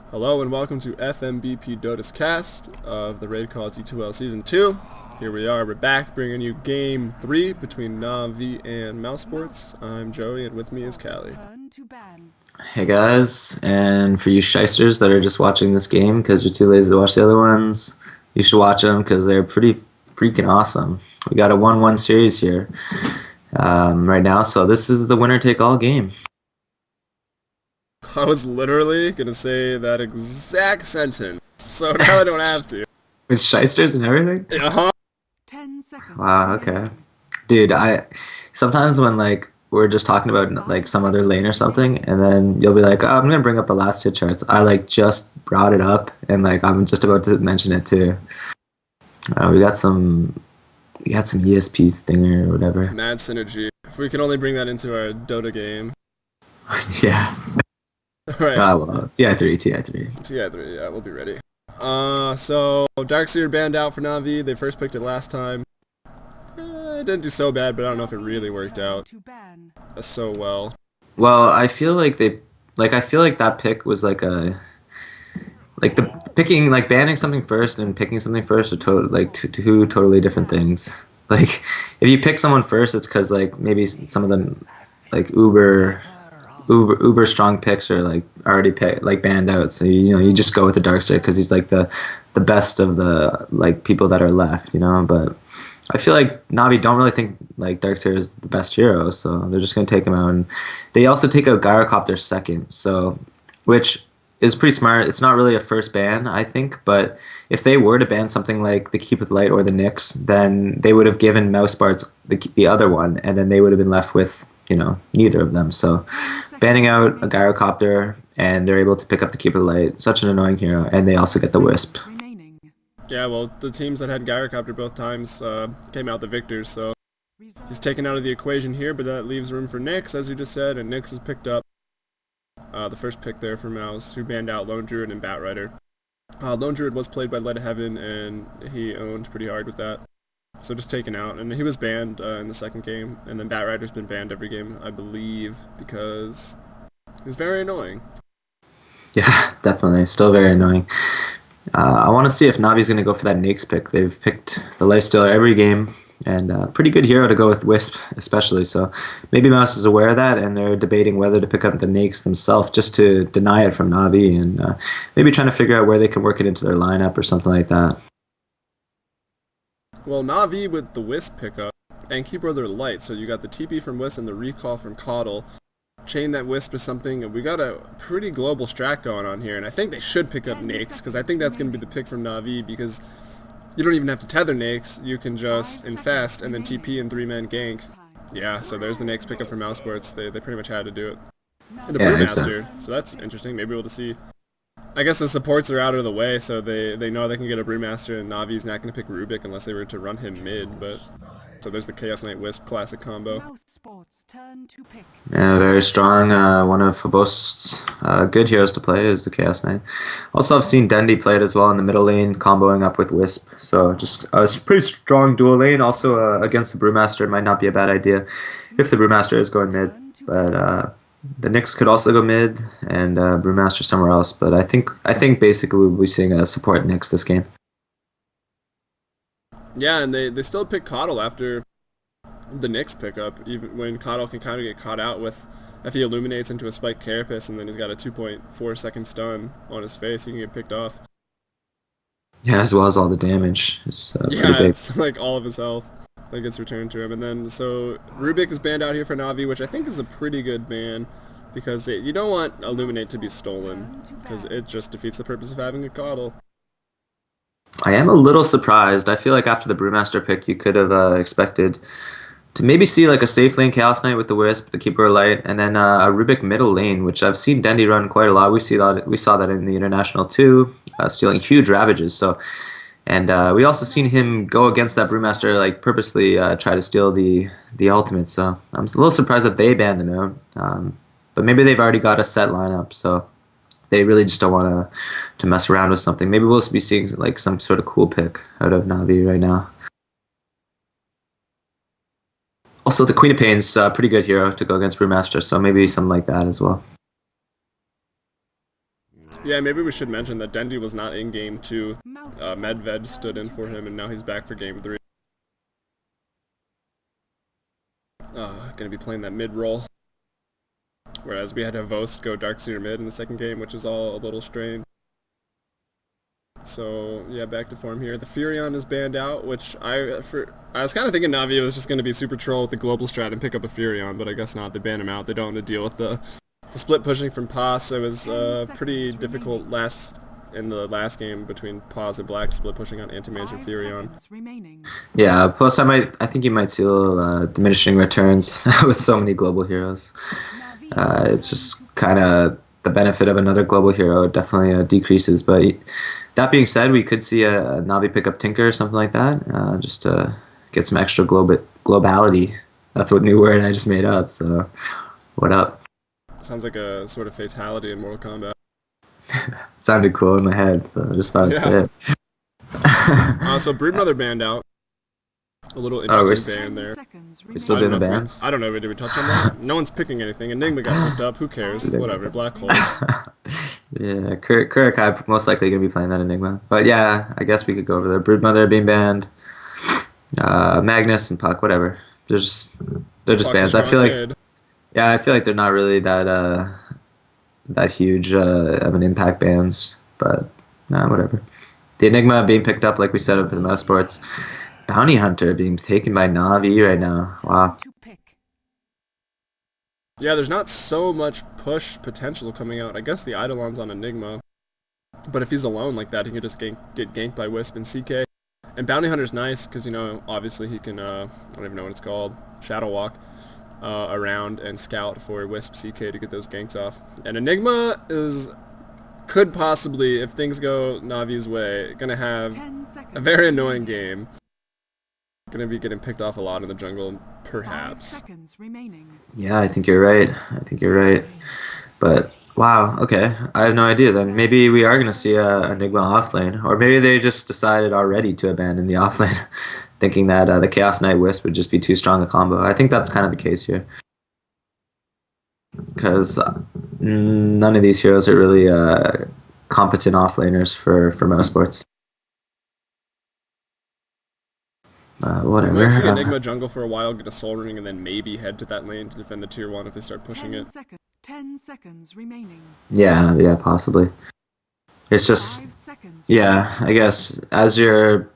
Hello and welcome to fmbpdota's cast of the RaidCall D2L Season 2. Here we are, we're back bringing you Game 3 between Navi and Mouse Sports. I'm Joey and with me is Callie. Hey guys, and for you shysters that are just watching this game because you're too lazy to watch the other ones, you should watch them because they're pretty freaking awesome. We got a 1-1 series here right now, so this is the winner-take-all game. I was literally going to say that exact sentence, so now I don't have to. With shysters and everything? Uh-huh. 10 seconds. Wow, okay. Dude, sometimes when we're just talking about some other lane or something, and then you'll be like, oh, I'm gonna bring up the last hit charts. I just brought it up, and I'm just about to mention it too. We got some ESPs thing or whatever. Mad synergy. If we can only bring that into our Dota game. Yeah. Right. Well, TI3. TI3, yeah, we'll be ready. So Darkseer banned out for Navi. They first picked it last time. It didn't do so bad, but I don't know if it really worked out so well. Well, I feel like that pick was banning something first and picking something first are two totally different things. Like, if you pick someone first, it's because maybe some of them uber strong picks are already banned out. So you just go with the Darkseer because he's the best of the people that are left. But I feel like Navi don't really think Darkseer is the best hero, so they're just gonna take him out. And they also take out Gyrocopter second, so which is pretty smart. It's not really a first ban, I think, but if they were to ban something like the Keep It Light or the Nyx, then they would have given Mouse Barts the other one, and then they would have been left with neither of them. So banning out a Gyrocopter, and they're able to pick up the Keep It Light, such an annoying hero, and they also get the Wisp. Yeah, well, the teams that had Gyrocopter both times came out the victors, so he's taken out of the equation here, but that leaves room for Nyx, as you just said, and Nyx has picked up the first pick there for Mouse, who banned out Lone Druid and Batrider. Lone Druid was played by Light of Heaven, and he owned pretty hard with that, so just taken out, and he was banned in the second game, and then Batrider's been banned every game, I believe, because he's very annoying. Yeah, definitely, still very annoying. I want to see if Navi's going to go for that Nyx pick. They've picked the Lifestealer every game, and pretty good hero to go with Wisp, especially. So maybe Mouse is aware of that, and they're debating whether to pick up the Nyx themselves just to deny it from Navi, and maybe trying to figure out where they can work it into their lineup or something like that. Well, Navi with the Wisp pickup, and Keep Brother Light, so you got the TP from Wisp and the recall from Caudle. Chain that Wisp is something, and we got a pretty global strat going on here, and I think they should pick up Nyx, because I think that's going to be the pick from Navi, because you don't even have to tether Nyx, you can just infest and then TP and 3-man gank. Yeah, so there's the Nyx pickup from Mouse Sports. They pretty much had to do it. And a Brewmaster, so that's interesting. Maybe we'll just see. I guess the supports are out of the way, so they know they can get a Brewmaster, and Navi's not going to pick Rubik unless they were to run him mid, but... So there's the Chaos Knight Wisp classic combo. Yeah, very strong. One of Favost's good heroes to play is the Chaos Knight. Also, I've seen Dundee play it as well in the middle lane, comboing up with Wisp. So just a pretty strong dual lane. Also against the Brewmaster, it might not be a bad idea if the Brewmaster is going mid. But the Nyx could also go mid, and Brewmaster somewhere else. But I think basically we'll be seeing a support Nyx this game. Yeah, and they still pick Caudle after the Nyx pickup, even when Caudle can kind of get caught out with, if he illuminates into a spiked Carapace and then he's got a 2.4 second stun on his face, he can get picked off. Yeah, as well as all the damage. It's it's all of his health that gets returned to him. And then, so Rubik is banned out here for Navi, which I think is a pretty good ban, because you don't want Illuminate to be stolen, because it just defeats the purpose of having a Caudle. I am a little surprised. I feel like after the Brewmaster pick, you could have expected to maybe see a safe lane Chaos Knight with the Wisp, the Keeper of Light, and then a Rubik middle lane, which I've seen Dundee run quite a lot. We saw that in the International too, stealing huge Ravages. So, and we also seen him go against that Brewmaster, purposely try to steal the ultimate. So I'm a little surprised that they banned him out. But maybe they've already got a set lineup, so they really just don't want to mess around with something. Maybe we'll be seeing some sort of cool pick out of Navi right now. Also, the Queen of Pain's a pretty good hero to go against Brewmaster, so maybe something like that as well. Yeah, maybe we should mention that Dendi was not in game 2. Mouse Medved stood in for him, and now he's back for game 3. Gonna be playing that mid role. Whereas we had Havost go Darkseer mid in the second game, which was all a little strange. So, yeah, back to form here. The Furion is banned out, which I was kind of thinking Navi was just going to be super troll with the global strat and pick up a Furion, but I guess not. They ban him out. They don't want to deal with the split pushing from Paz. It was pretty difficult in the last game between Paz and Black, split pushing on Anti-Mage and Furion. Yeah, plus I think you might see a little diminishing returns with so many global heroes. It's just kind of the benefit of another global hero definitely decreases, but that being said, we could see a Navi pick up Tinker or something like that, just to get some extra globality. That's what new word I just made up, so what up? Sounds like a sort of fatality in Mortal Kombat. It sounded cool in my head, so I just thought I'd say it. So Broodmother banned out. A little interesting ban there. We still doing the bans? I don't know, did we touch on that? No one's picking anything. Enigma got picked up, who cares? Whatever, black holes. Yeah, Kurikai most likely going to be playing that Enigma. But yeah, I guess we could go over there. Broodmother being banned. Magnus and Puck, whatever. They're just bans. I feel like they're not really that huge of an impact bans, but nah, whatever. The Enigma being picked up, like we said, for the mouse sports. Bounty Hunter being taken by Navi right now. Wow. Yeah, there's not so much push potential coming out. I guess the Eidolon's on Enigma, but if he's alone like that, he can just get ganked by Wisp and CK. And Bounty Hunter's nice because, you know, obviously he can, I don't even know what it's called, Shadow Walk around and scout for Wisp CK to get those ganks off. And Enigma could possibly, if things go Navi's way, gonna have a very annoying game. Gonna be getting picked off a lot in the jungle, perhaps. Yeah, I think you're right. But wow, okay, I have no idea. Then maybe we are gonna see a Enigma offlane, or maybe they just decided already to abandon the offlane, thinking that the Chaos Knight Wisp would just be too strong a combo. I think that's kind of the case here, because none of these heroes are really competent offlaners for most sports. Whatever. We might see Enigma jungle for a while, get a Soul Ring, and then maybe head to that lane to defend the tier 1 if they start pushing it. 10 seconds remaining. Yeah, possibly. It's just, yeah, I guess as you're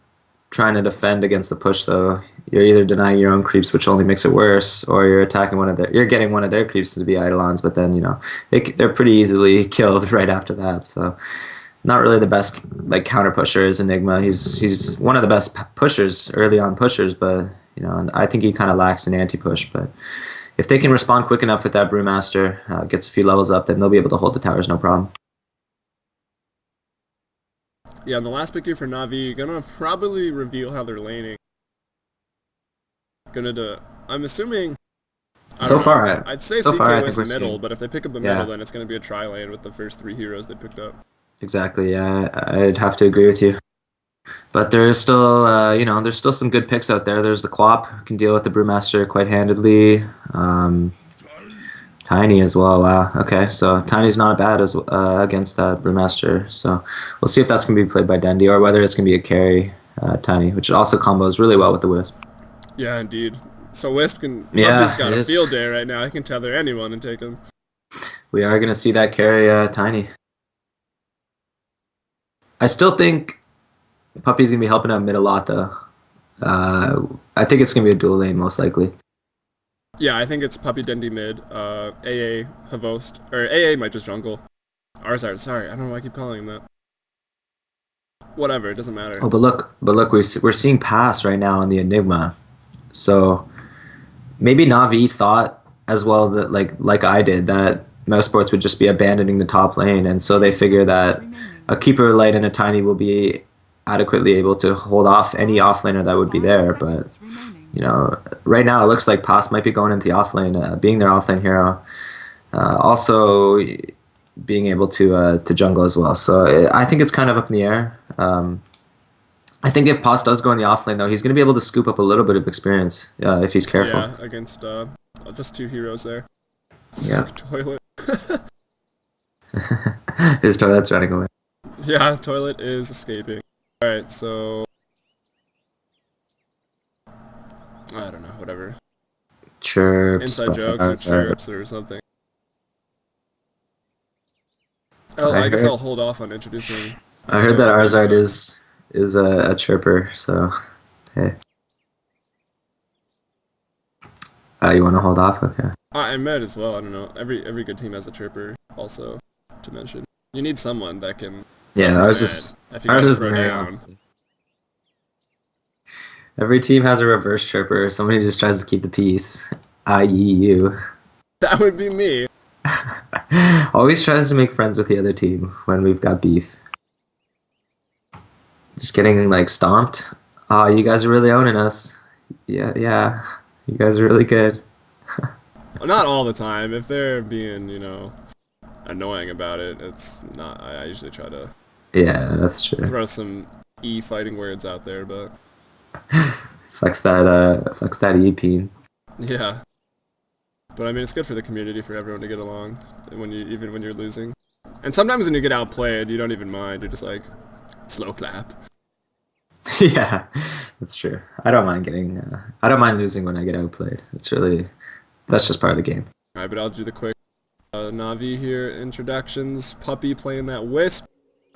trying to defend against the push, though, you're either denying your own creeps, which only makes it worse, or you're attacking you're getting one of their creeps to be Eidolons, but then, you know, they're pretty easily killed right after that, so not really the best like counter pusher is Enigma. He's one of the best early on pushers, but you know, I think he kind of lacks an anti-push. But if they can respond quick enough with that Brewmaster, gets a few levels up, then they'll be able to hold the towers no problem. Yeah, the last pick here for Navi, gonna probably reveal how they're laning. I'm assuming. I'd say CK Wisp middle, but if they pick up the middle, then it's gonna be a tri-lane with the first 3 heroes they picked up. Exactly, yeah, I'd have to agree with you. But there's still, there's still some good picks out there. There's the Quap, who can deal with the Brewmaster quite handedly. Tiny as well, wow. Okay, so Tiny's not bad against that Brewmaster. So we'll see if that's going to be played by Dendi, or whether it's going to be a carry, Tiny, which also combos really well with the Wisp. Yeah, indeed. So Wisp Puppy's got a field day right now. He can tether anyone and take him. We are going to see that carry Tiny. I still think Puppy's going to be helping out mid a lot, though. I think it's going to be a dual lane, most likely. Yeah, I think it's Puppy Dendi mid, AA Havost, or AA might just jungle. Arzard, sorry, I don't know why I keep calling him that. Whatever, it doesn't matter. Oh, but look, we're seeing pass right now on the Enigma. So maybe Navi thought as well that, like I did, that Mouse Sports would just be abandoning the top lane, and so they figure that a Keeper Light and a Tiny will be adequately able to hold off any offlaner that would be there. But you know, right now it looks like Pass might be going into the offlane, being their offlane hero, also being able to jungle as well. So I think it's kind of up in the air. I think if Pass does go in the offlane, though, he's going to be able to scoop up a little bit of experience if he's careful. Yeah, against just 2 heroes there. Yeah. Toilet. His toilet's running away. Yeah, toilet is escaping. Alright, so... I don't know, whatever. Chirps. Inside jokes or chirps or something. Oh, I guess I'll hold off on introducing... I heard that Arzard is a chirper, so hey. You want to hold off? Okay. I might as well, I don't know. Every good team has a chirper, also, to mention. You need someone that can... Yeah, I was just throw down. Every team has a reverse chirper. Somebody just tries to keep the peace, i.e. you. That would be me. Always tries to make friends with the other team when we've got beef. Just getting like stomped. Oh, you guys are really owning us. Yeah. You guys are really good. Well, not all the time. If they're being, you know, annoying about it, it's not. I usually try to. Yeah, that's true. Throw some fighting words out there, but. flex that E-peen. Yeah. But I mean, it's good for the community, for everyone to get along, even when you're losing. And sometimes when you get outplayed, you don't even mind. You're just like, slow clap. Yeah, that's true. I don't mind losing when I get outplayed. That's just part of the game. Alright, but I'll do the quick Na'Vi here introductions. Puppy playing that Wisp.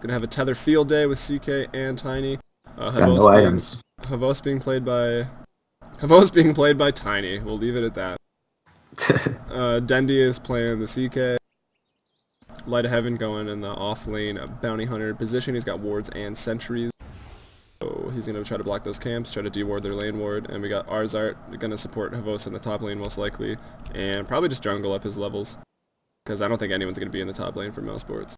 Gonna have a Tether field day with CK and Tiny. Got no items. Havos being played by Tiny. We'll leave it at that. Dendi is playing the CK. Light of Heaven going in the off lane bounty hunter position. He's got wards and sentries. So he's going to try to block those camps, try to deward their lane ward. And we got Arzart going to support Havos in the top lane most likely. And probably just jungle up his levels. Because I don't think anyone's going to be in the top lane for Mouse Sports.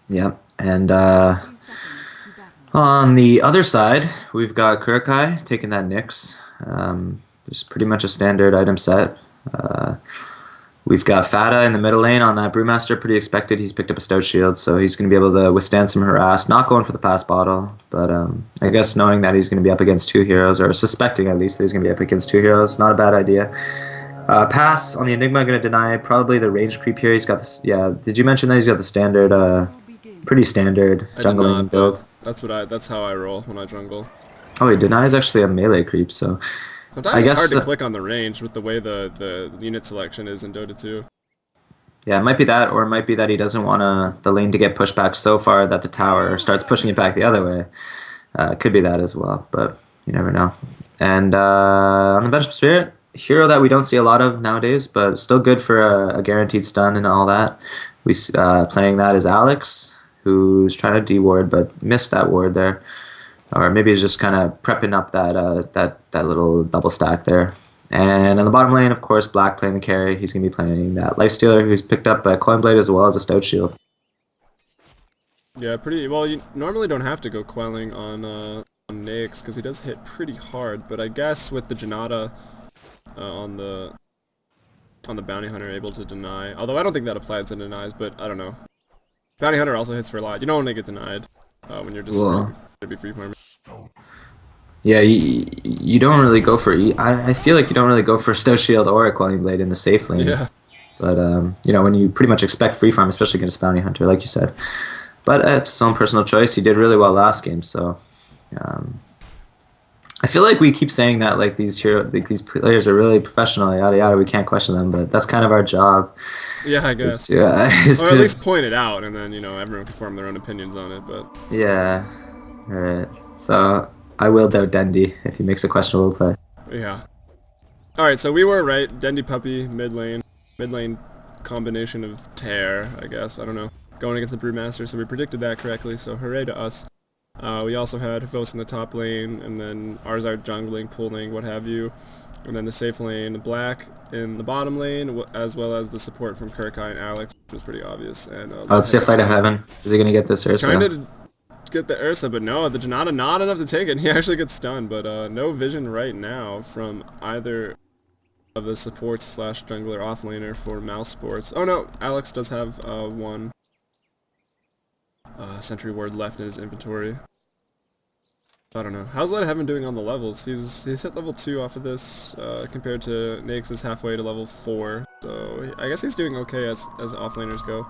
Yep, and on the other side, we've got Kurokai taking that Nyx. It's pretty much a standard item set. We've got Fata in the middle lane on that Brewmaster, pretty expected. He's picked up a Stout Shield, so he's going to be able to withstand some harass. Not going for the fast bottle, but I guess knowing that he's going to be up against two heroes, or suspecting at least that he's going to be up against two heroes, not a bad idea. Pass on the Enigma, going to deny probably the range creep here. He's got this. Yeah, did you mention that he's got the standard, pretty standard jungling build? That's how I roll when I jungle. Oh, he denies actually a melee creep, so. Sometimes it's hard to click on the range with the way the unit selection is in Dota 2. Yeah, it might be that, or it might be that he doesn't want the lane to get pushed back so far that the tower starts pushing it back the other way. It could be that as well, but you never know. And on the Bench of Spirit, hero that we don't see a lot of nowadays, but still good for a guaranteed stun and all that. We playing that is Alex, who's trying to de-ward but missed that ward there. Or maybe he's just kind of prepping up that little double stack there. And on the bottom lane, of course, Black playing the carry. He's going to be playing that Lifestealer, who's picked up a Coin Blade as well as a Stout Shield. Yeah, pretty well. You normally don't have to go quelling on Nyx because he does hit pretty hard. But I guess with the Janata on the Bounty Hunter able to deny, although I don't think that applies to denies, but I don't know. Bounty Hunter also hits for a lot. You don't want to get denied when you're just to be free farming. Yeah, you don't really go for I feel like you don't really go for Stout Shield or a Quelling Blade in the safe lane. Yeah. But you know, when you pretty much expect free farm, especially against Bounty Hunter, like you said. But it's his own personal choice. He did really well last game, so I feel like we keep saying that like these players are really professional, yada yada. We can't question them, but that's kind of our job. Yeah, I guess. Or at least point it out, and then you know everyone can form their own opinions on it. But yeah, all right. So I will doubt Dendi if he makes a questionable play. Yeah. All right, so we were right. Dendi Puppy mid lane combination of tear, I guess. I don't know. Going against the Brewmaster, so we predicted that correctly. So hooray to us. We also had Havos in the top lane, and then Arzard jungling, pulling, what have you. And then the safe lane, Black in the bottom lane, as well as the support from Kurokai and Alex, which was pretty obvious. And let's see a Fight of Heaven. Is he going to get this Ursa? Trying to get the Ursa, but no, the Janata not enough to take it. He actually gets stunned, but no vision right now from either of the supports / jungler offlaner for Mouse Sports. Oh no, Alex does have one sentry ward left in his inventory. I don't know. How's Light of Heaven doing on the levels? He's hit level 2 off of this, compared to Nyx's halfway to level 4. So I guess he's doing okay as offlaners go.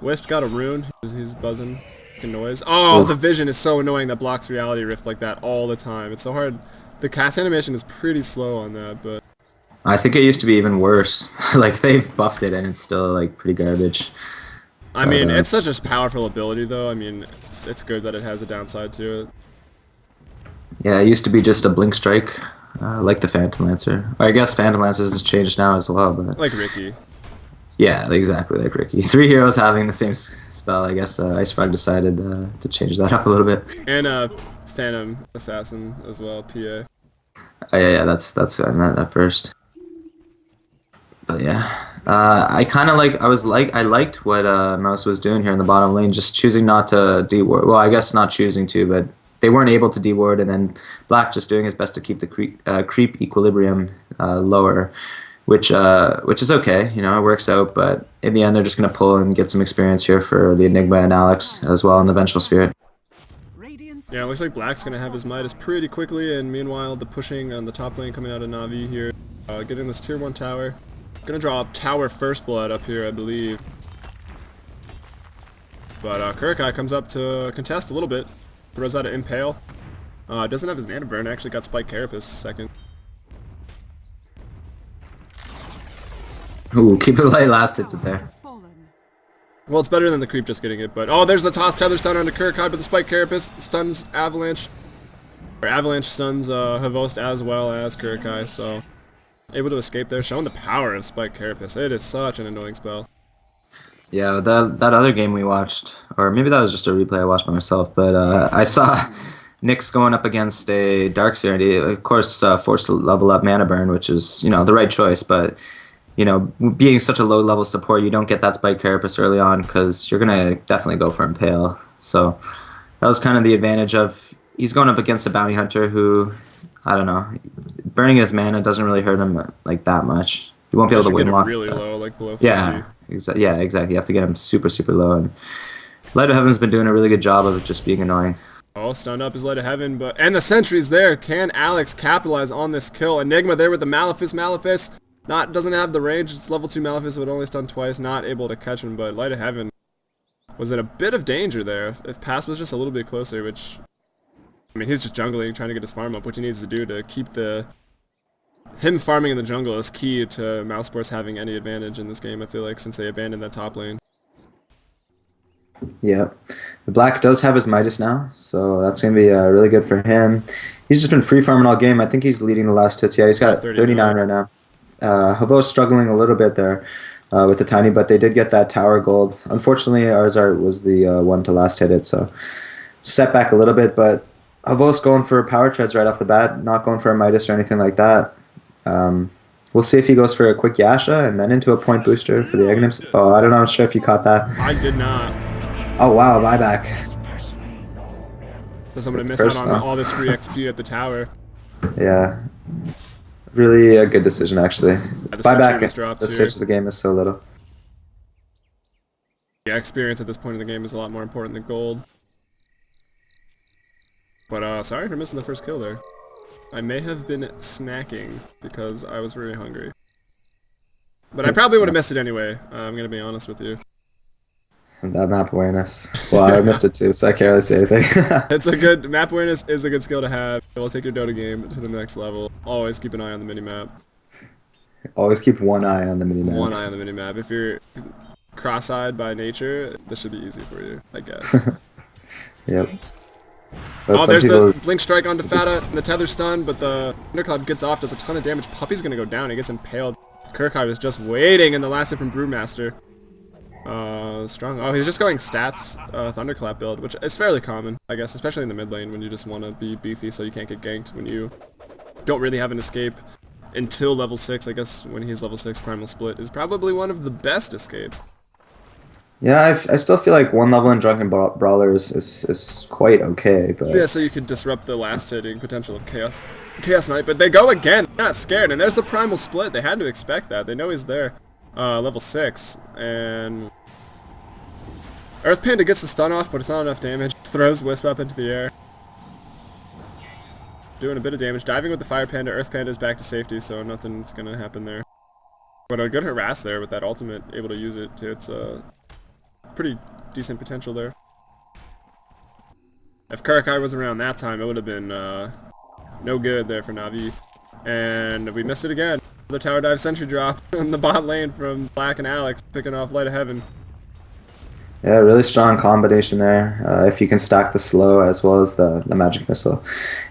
Wisp got a rune. He's buzzing. Fucking noise. Oh, the vision is so annoying that blocks reality rift like that all the time. It's so hard. The cast animation is pretty slow on that, but I think it used to be even worse. Like they've buffed it and it's still like pretty garbage. I mean, it's such a powerful ability though. I mean, it's good that it has a downside to it. Yeah, it used to be just a blink strike, like the Phantom Lancer. Or I guess Phantom Lancers has changed now as well, but Like Ricky. yeah, exactly like Ricky. 3 heroes having the same spell. I guess Ice Frog decided to change that up a little bit. And Phantom Assassin as well, PA. Yeah, that's what I meant at first. But yeah, I kind of I liked what Mouz was doing here in the bottom lane, just choosing not to deward. Well, I guess not choosing to, but they weren't able to deward, and then Black just doing his best to keep the creep equilibrium lower, which is okay, you know, it works out. But in the end, they're just gonna pull and get some experience here for the Enigma and Alex as well in the Vengeful Spirit. Yeah, it looks like Black's gonna have his Midas pretty quickly, and meanwhile the pushing on the top lane coming out of Na'Vi here, getting this tier 1 tower. Gonna draw up tower first blood up here, I believe. But Kurokai comes up to contest a little bit. Throws out an Impale. Doesn't have his mana burn, actually got Spike Carapace second. Ooh, keep it light, last hits it there. Well, it's better than the creep just getting it, but oh, there's the toss tether stun onto Kurokai, but the Spike Carapace stuns Avalanche. Or Avalanche stuns Havost as well as Kurokai, so able to escape there, showing the power of Spike Carapace. It is such an annoying spell. Yeah, that other game we watched, or maybe that was just a replay I watched by myself, but I saw Nyx going up against a Darkseer, and he, of course, forced to level up mana burn, which is, you know, the right choice, but, you know, being such a low-level support, you don't get that Spike Carapace early on, because you're going to definitely go for Impale. So that was kind of the advantage of, he's going up against a Bounty Hunter who, I don't know, burning his mana doesn't really hurt him, like, that much. You won't be able to win one. Really low, like below 50. Yeah, exactly. You have to get him super, super low. And Light of Heaven's been doing a really good job of just being annoying. Oh, stunned up is Light of Heaven, and the sentry's there. Can Alex capitalize on this kill? Enigma there with the Malefice. Malefice doesn't have the range. It's level 2 Malefice, so it only stunned twice. Not able to catch him, but Light of Heaven was in a bit of danger there. If Pass was just a little bit closer, which, I mean, he's just jungling, trying to get his farm up, which he needs to do to keep him farming in the jungle is key to Mousesports having any advantage in this game, I feel like, since they abandoned that top lane. Yeah. The Black does have his Midas now, so that's going to be really good for him. He's just been free farming all game. I think he's leading the last hits. Yeah, he's got 39 right now. Havo's struggling a little bit there with the Tiny, but they did get that tower gold. Unfortunately, Arzart was the one to last hit it, so set back a little bit, but Havo's going for power treads right off the bat, not going for a Midas or anything like that. We'll see if he goes for a quick Yasha and then into a point booster for the Aghanim. Oh, I don't know. I'm not sure if you caught that. I did not. Oh, wow. Buyback. So I'm going to miss out on all this free XP at the tower. Yeah. Really a good decision, actually. Buyback at this stage of the game is so little. Yeah, experience at this point in the game is a lot more important than gold. But sorry for missing the first kill there. I may have been snacking because I was very hungry. But I probably would have missed it anyway, I'm going to be honest with you. That map awareness. Well, I missed it too, so I can't really say anything. It's a good, map awareness is a good skill to have. It will take your Dota game to the next level. Always keep an eye on the minimap. Always keep one eye on the minimap. One eye on the minimap. If you're cross-eyed by nature, this should be easy for you, I guess. Yep. Oh, there's the Blink Strike onto Fata, and the Tether stun, but the Thunderclap gets off, does a ton of damage. Puppy's gonna go down, he gets impaled. Kurokai was just waiting, and the last hit from Brewmaster. Strong. Oh, he's just going stats, Thunderclap build, which is fairly common, I guess, especially in the mid lane when you just want to be beefy so you can't get ganked when you don't really have an escape until level 6. I guess when he's level 6, Primal Split is probably one of the best escapes. Yeah, I still feel like one level in Drunken Brawler is quite okay, but... Yeah, so you could disrupt the last hitting potential of Chaos Knight, but they go again, they're not scared, and there's the Primal Split. They had to expect that. They know he's there. Level 6, and Earth Panda gets the stun off, but it's not enough damage. Throws Wisp up into the air. Doing a bit of damage. Diving with the Fire Panda. Earth Panda is back to safety, so nothing's gonna happen there. But a good harass there with that ultimate, able to use it too. It's pretty decent potential there. If Kurikai was around that time, it would have been no good there for Na'Vi. And we missed it again. The tower dive sentry drop in the bot lane from Black and Alex, picking off Light of Heaven. Yeah, really strong combination there. If you can stack the slow as well as the magic missile.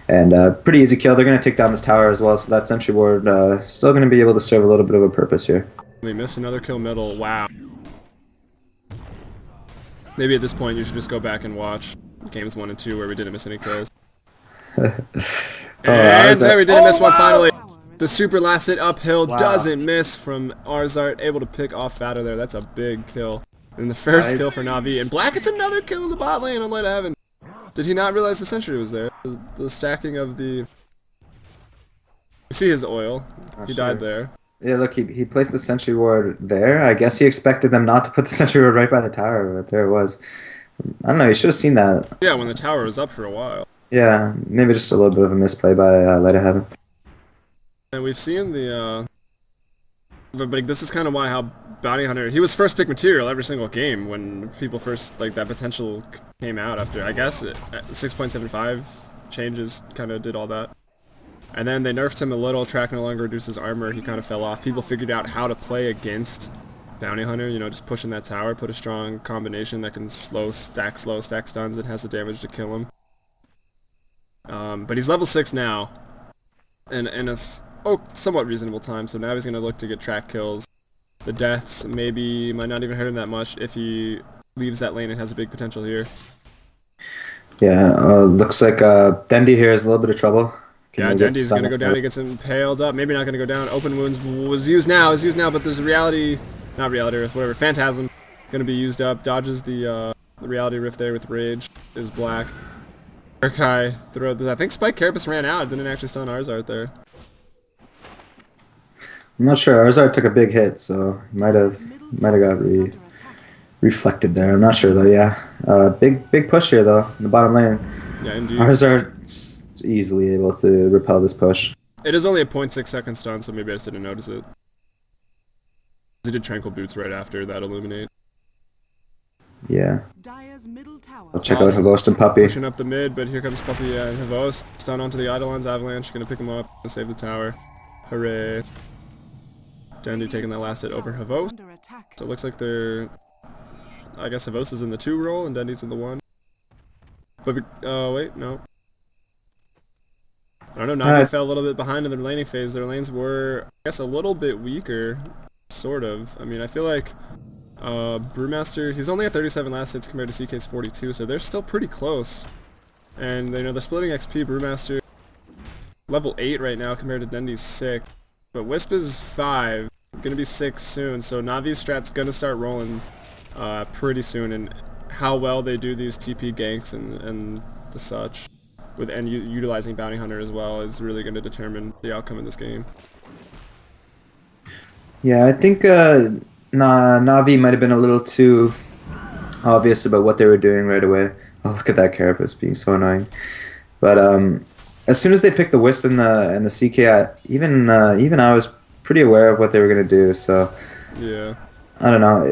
And pretty easy kill. They're going to take down this tower as well, so that sentry ward still going to be able to serve a little bit of a purpose here. We missed another kill middle. Wow. Maybe at this point you should just go back and watch games 1 and 2 where we didn't miss any kills. And there we didn't miss one finally. The super last hit uphill doesn't miss from Arzart, able to pick off Fatter there. That's a big kill. And the first kill for Na'Vi. And Black gets another kill in the bot lane on Light of Heaven. Did he not realize the sentry was there? The stacking of the... You see his oil. He died there. Yeah, look, he placed the sentry ward there. I guess he expected them not to put the sentry ward right by the tower, but there it was. I don't know, you should have seen that. Yeah, when the tower was up for a while. Yeah, maybe just a little bit of a misplay by Light of Heaven. And we've seen like, this is kind of why how Bounty Hunter, he was first pick material every single game when people first, like, that potential came out after, I guess, 6.75 changes kind of did all that. And then they nerfed him a little, track no longer reduces armor, he kind of fell off. People figured out how to play against Bounty Hunter, you know, just pushing that tower, put a strong combination that can slow stack stuns and has the damage to kill him. But he's level 6 now, and a somewhat reasonable time, so now he's going to look to get track kills. The deaths might not even hurt him that much if he leaves that lane and has a big potential here. Yeah, looks like Dendi here has a little bit of trouble. Yeah, Dendi's going to go down, he gets impaled up, maybe not going to go down. Open wounds was used now, but there's Phantasm going to be used up, dodges the reality rift there with Rage, is Black. Kurikai I think Spike Carapace ran out, didn't actually stun Arzart there. I'm not sure. Arzart took a big hit, so he might have got reflected there. I'm not sure though. Yeah, big push here though in the bottom lane. Yeah, indeed. Arzart's easily able to repel this push. It is only a 0.6 second stun, so maybe I just didn't notice it. He did Tranquil Boots right after that Illuminate. Yeah. I'll check out Havost and Puppy. Pushing up the mid, but here comes Puppy and Havost. Stun onto the Eidolon's Avalanche, gonna pick him up and save the tower. Hooray. Dendi taking that last hit over Havost. So it looks like they're... I guess Havost is in the 2 role and Dendi's in the 1. But, wait, no. I don't know, Na'Vi fell a little bit behind in their laning phase. Their lanes were, I guess, a little bit weaker, sort of. I mean, I feel like Brewmaster, he's only at 37 last hits compared to CK's 42, so they're still pretty close. And, you know, they're splitting XP. Brewmaster, level 8 right now compared to Dendi's 6. But Wisp is 5, gonna be 6 soon, so Na'Vi's strat's gonna start rolling pretty soon, and how well they do these TP ganks and the such, and utilizing Bounty Hunter as well, is really gonna determine the outcome in this game. Yeah, I think Na'Vi might have been a little too obvious about what they were doing right away. Oh, look at that Carapace being so annoying. But as soon as they picked the Wisp and the CK, even I was pretty aware of what they were gonna do. So yeah, I don't know.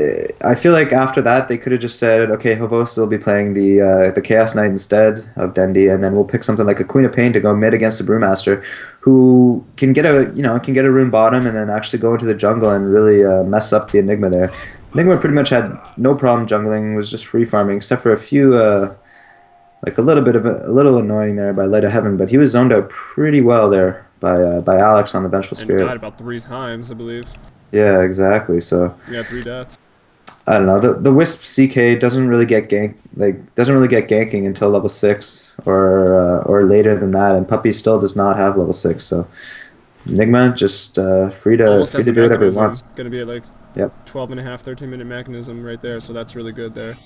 I feel like after that they could have just said, okay, Havost will be playing the Chaos Knight instead of Dendi, and then we'll pick something like a Queen of Pain to go mid against the Brewmaster, who can get a rune bottom and then actually go into the jungle and really mess up the Enigma there. Enigma pretty much had no problem jungling, was just free farming except for a few. Like a little annoying there by Light of Heaven, but he was zoned out pretty well there by Alex on the Vengeful Spirit. And died about 3 times, I believe. Yeah, exactly. So yeah, 3 deaths. I don't know. The Wisp CK doesn't really get ganking until level 6 or later than that, and Puppy still does not have level 6. So Enigma just free to do whatever he wants. Gonna be at like 12.5, 13-minute mechanism right there. So that's really good there.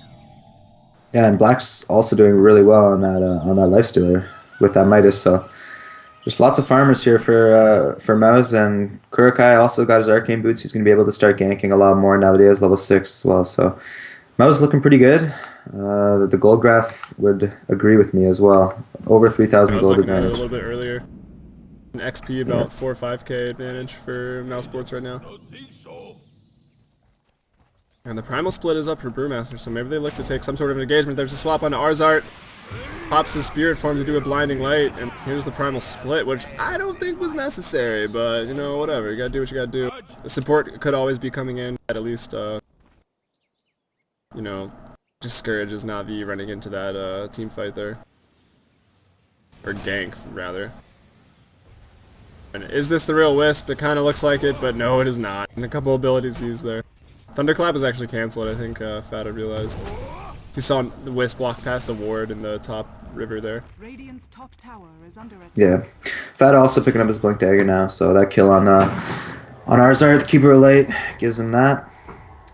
Yeah, and Black's also doing really well on that Lifestealer with that Midas. So just lots of farmers here for Mouz, and Kurikai also got his Arcane Boots. He's going to be able to start ganking a lot more now that he has level 6 as well. So Mouz looking pretty good. The gold graph would agree with me as well. Over 3,000 gold advantage. I was looking at it a little bit earlier. An XP about 4 or 5k advantage for Mouse Sports right now. And the Primal Split is up for Brewmaster, so maybe they look to take some sort of engagement. There's a swap onto Arzart. Pops his Spirit Form to do a Blinding Light, and here's the Primal Split, which I don't think was necessary, but, you know, whatever. You gotta do what you gotta do. The support could always be coming in, at least, you know, discourages Na'Vi running into that team fight there. Or gank, rather. And is this the real Wisp? It kind of looks like it, but no, it is not. And a couple abilities used there. Thunderclap is actually cancelled, I think Fata realized. He saw the Wisp walk past a ward in the top river there. Radiant's top tower is under attack. Yeah. Fata also picking up his Blink Dagger now, so that kill on Arzart, the Keeper of Light, gives him that.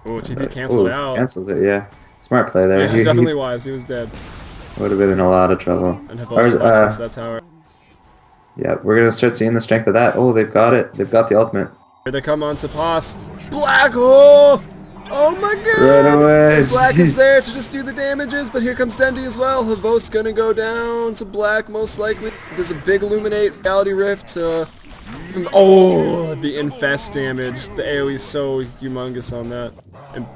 Oh, TP cancelled out. Cancels it, yeah. Smart play there. Yeah, definitely wise. He was dead. Would have been in a lot of trouble. And have also lost that tower. Yeah, we're going to start seeing the strength of that. Oh, they've got it. They've got the ultimate. Here they come on to Pass. Black Hole! Oh my god! Right away. And Black is there to just do the damages, but here comes Dendi as well. Havost's gonna go down to Black, most likely. There's a big Illuminate Reality Rift. Oh, the Infest damage. The AoE is so humongous on that.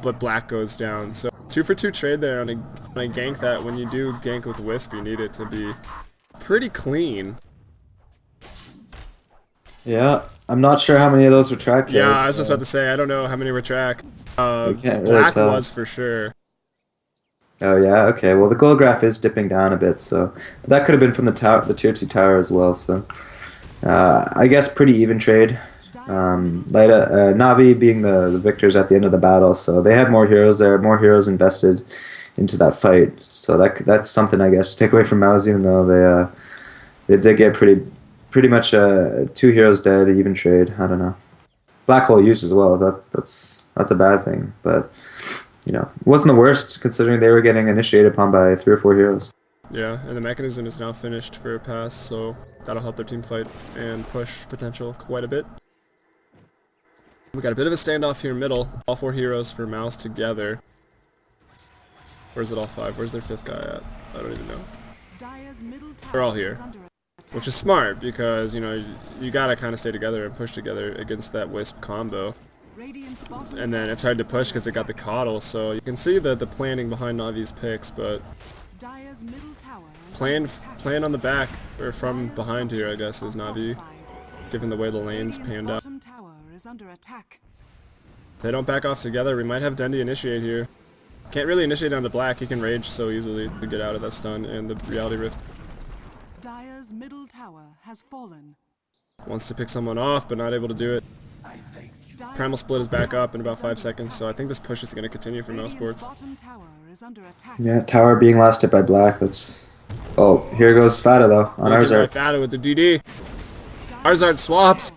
But Black goes down. So 2 for 2 trade there on a gank that when you do gank with Wisp, you need it to be pretty clean. Yeah, I'm not sure how many of those were track kills. Yeah, I was just about to say, I don't know how many were track. Can't really Black tell. was for sure. Oh yeah, okay. Well, the gold graph is dipping down a bit, so that could have been from the tower, the tier 2 tower as well. So I guess pretty even trade. Na'Vi being the victors at the end of the battle, so they had more heroes there, more heroes invested into that fight. So that's something I guess to take away from Mouz, even though they did get pretty much 2 heroes dead, even trade. I don't know. Black hole used as well. That's a bad thing, but you know, it wasn't the worst considering they were getting initiated upon by 3 or 4 heroes. Yeah, and the mechanism is now finished for a pass, so that'll help their team fight and push potential quite a bit. We got a bit of a standoff here middle. All 4 heroes for Mouz together. Where's it all 5? Where's their 5th guy at? I don't even know. They're all here, which is smart because, you know, you gotta kind of stay together and push together against that Wisp combo. And then it's hard to push because they got the Coddle, so you can see the planning behind Na'Vi's picks, but playing on the back, or from behind here, I guess, is Na'Vi, given the way the lanes panned out. If they don't back off together, we might have Dendi initiate here. Can't really initiate onto Black, he can rage so easily to get out of that stun and the Reality Rift. Dire's middle tower has fallen. Wants to pick someone off, but not able to do it. Primal Split is back up in about 5 seconds, so I think this push is going to continue for Mouse Sports. Yeah, tower being last hit by Black. That's. Oh, here goes Fata though on Arzart. Fata with the DD. Arzart swaps.